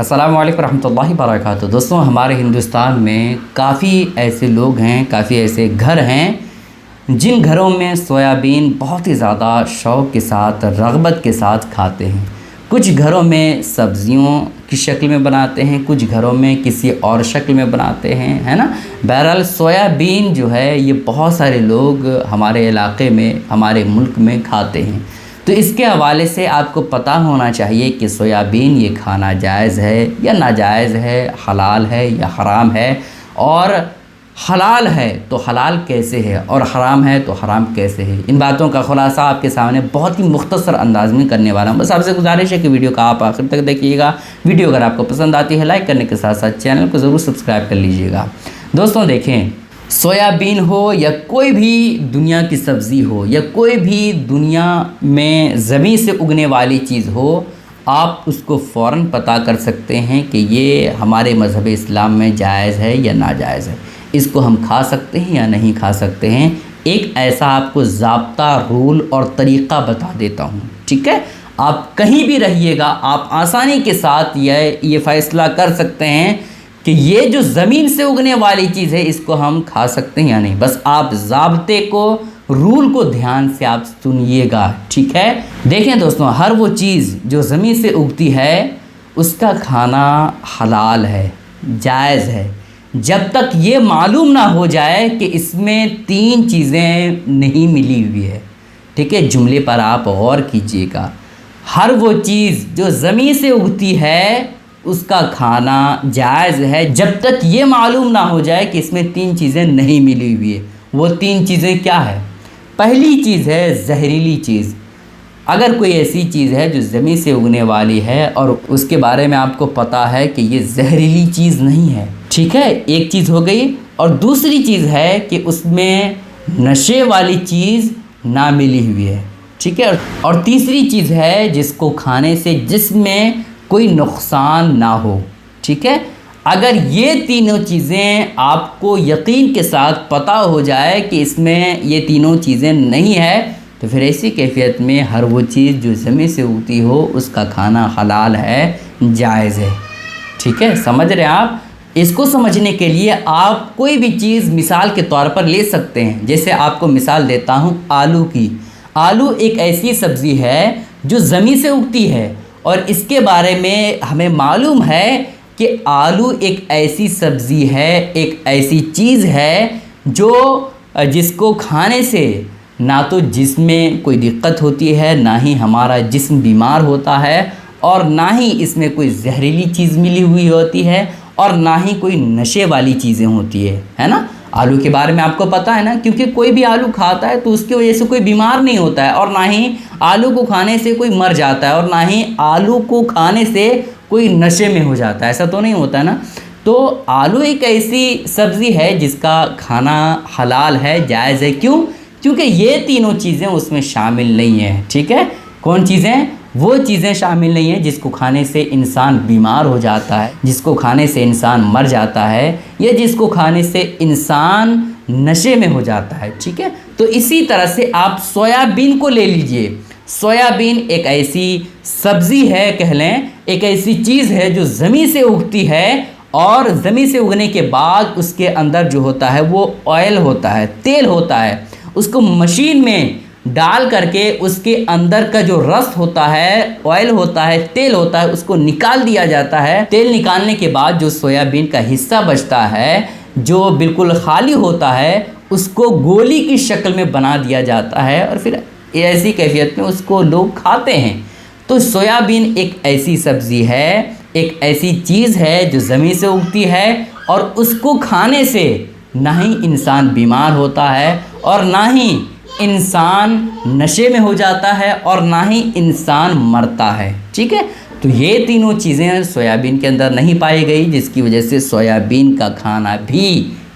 अस्सलामु अलैकुम रहमतुल्लाहि बरकातहू। दोस्तों, हमारे हिंदुस्तान में काफ़ी ऐसे लोग हैं, काफ़ी ऐसे घर हैं जिन घरों में सोयाबीन बहुत ही ज़्यादा शौक़ के साथ, रग़बत के साथ खाते हैं। कुछ घरों में सब्ज़ियों की शक्ल में बनाते हैं, कुछ घरों में किसी और शक्ल में बनाते हैं, है ना। बहरहाल सोयाबीन जो है ये बहुत सारे लोग हमारे इलाक़े में, हमारे मुल्क में खाते हैं। तो इसके हवाले से आपको पता होना चाहिए कि सोयाबीन ये खाना जायज़ है या नाजायज़ है, हलाल है या हराम है, और हलाल है तो हलाल कैसे है और हराम है तो हराम कैसे है। इन बातों का खुलासा आपके सामने बहुत ही मुख्तसर अंदाज में करने वाला हूँ। बस आपसे गुजारिश है कि वीडियो का आप आखिर तक देखिएगा। वीडियो अगर आपको पसंद आती है लाइक करने के साथ साथ चैनल को ज़रूर सब्सक्राइब कर लीजिएगा। दोस्तों देखें, सोयाबीन हो या कोई भी दुनिया की सब्ज़ी हो या कोई भी दुनिया में ज़मीन से उगने वाली चीज़ हो, आप उसको फ़ौरन पता कर सकते हैं कि ये हमारे मज़हब इस्लाम में जायज़ है या नाजायज़ है, इसको हम खा सकते हैं या नहीं खा सकते हैं। एक ऐसा आपको ज़ाब्ता, रूल और तरीक़ा बता देता हूँ, ठीक है। आप कहीं भी रहिएगा, आप आसानी के साथ ये फ़ैसला कर सकते हैं कि ये जो ज़मीन से उगने वाली चीज़ है इसको हम खा सकते हैं या नहीं। बस आप ज़ाब्ते को, रूल को ध्यान से आप सुनिएगा, ठीक है। देखें दोस्तों, हर वो चीज़ जो ज़मीन से उगती है उसका खाना हलाल है, जायज़ है, जब तक ये मालूम ना हो जाए कि इसमें 3 चीज़ें नहीं मिली हुई है, ठीक है। जुमले पर आप गौर कीजिएगा। हर वो चीज़ जो ज़मीन से उगती है उसका खाना जायज़ है जब तक ये मालूम ना हो जाए कि इसमें 3 चीज़ें नहीं मिली हुई है। वो 3 चीज़ें क्या है? पहली चीज़ है ज़हरीली चीज़। अगर कोई ऐसी चीज़ है जो ज़मीन से उगने वाली है और उसके बारे में आपको पता है कि ये ज़हरीली चीज़ नहीं है, ठीक है, एक चीज़ हो गई। और दूसरी चीज़ है कि उसमें नशे वाली चीज़ ना मिली हुई है, ठीक है। और तीसरी चीज़ है जिसको खाने से जिसमें कोई नुकसान ना हो, ठीक है। अगर ये तीनों चीज़ें आपको यकीन के साथ पता हो जाए कि इसमें ये तीनों चीज़ें नहीं है, तो फिर ऐसी कैफियत में हर वो चीज़ जो ज़मीन से उगती हो उसका खाना हलाल है, जायज़ है, ठीक है। समझ रहे हैं आप? इसको समझने के लिए आप कोई भी चीज़ मिसाल के तौर पर ले सकते हैं। जैसे आपको मिसाल देता हूँ आलू की। आलू एक ऐसी सब्ज़ी है जो ज़मीन से उगती है और इसके बारे में हमें मालूम है कि आलू एक ऐसी सब्ज़ी है, एक ऐसी चीज़ है जो जिसको खाने से ना तो जिस्म में कोई दिक्कत होती है, ना ही हमारा जिस्म बीमार होता है, और ना ही इसमें कोई जहरीली चीज़ मिली हुई होती है, और ना ही कोई नशे वाली चीज़ें होती है ना। आलू के बारे में आपको पता है ना, क्योंकि कोई भी आलू खाता है तो उसकी वजह से कोई बीमार नहीं होता है, और ना ही आलू को खाने से कोई मर जाता है, और ना ही आलू को खाने से कोई नशे में हो जाता है, ऐसा तो नहीं होता है ना। तो आलू एक ऐसी सब्ज़ी है जिसका खाना हलाल है, जायज़ है। क्यों? क्योंकि ये तीनों चीज़ें उसमें शामिल नहीं हैं, ठीक है। कौन चीज़ें? वो चीज़ें शामिल नहीं हैं जिसको खाने से इंसान बीमार हो जाता है, जिसको खाने से इंसान मर जाता है, या जिसको खाने से इंसान नशे में हो जाता है, ठीक है। तो इसी तरह से आप सोयाबीन को ले लीजिए। सोयाबीन एक ऐसी सब्ज़ी है, कह लें एक ऐसी चीज़ है जो ज़मीन से उगती है, और ज़मीन से उगने के बाद उसके अंदर जो होता है वो ऑयल होता है, तेल होता है। उसको मशीन में डाल करके उसके अंदर का जो रस होता है, ऑयल होता है, तेल होता है, उसको निकाल दिया जाता है। तेल निकालने के बाद जो सोयाबीन का हिस्सा बचता है, जो बिल्कुल खाली होता है, उसको गोली की शक्ल में बना दिया जाता है, और फिर ऐसी कैफियत में उसको लोग खाते हैं। तो सोयाबीन एक ऐसी सब्ज़ी है, एक ऐसी चीज़ है जो ज़मीन से उगती है, और उसको खाने से ना ही इंसान बीमार होता है, और ना ही इंसान नशे में हो जाता है, और ना ही इंसान मरता है, ठीक है। तो ये तीनों चीज़ें सोयाबीन के अंदर नहीं पाई गई, जिसकी वजह से सोयाबीन का खाना भी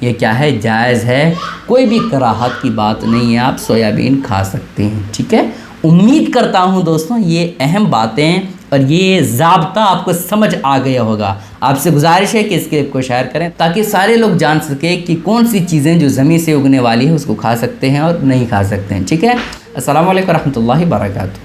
ये क्या है, जायज़ है। कोई भी कराहत की बात नहीं है, आप सोयाबीन खा सकते हैं, ठीक है। उम्मीद करता हूँ दोस्तों ये अहम बातें और ये ज़ाब्ता आपको समझ आ गया होगा। आपसे गुजारिश है कि इस क्लिप को शेयर करें ताकि सारे लोग जान सकें कि कौन सी चीज़ें जो ज़मीन से उगने वाली है उसको खा सकते हैं और नहीं खा सकते हैं, ठीक है। अस्सलामु अलैकुम रहमतुल्लाहि बरकातहू।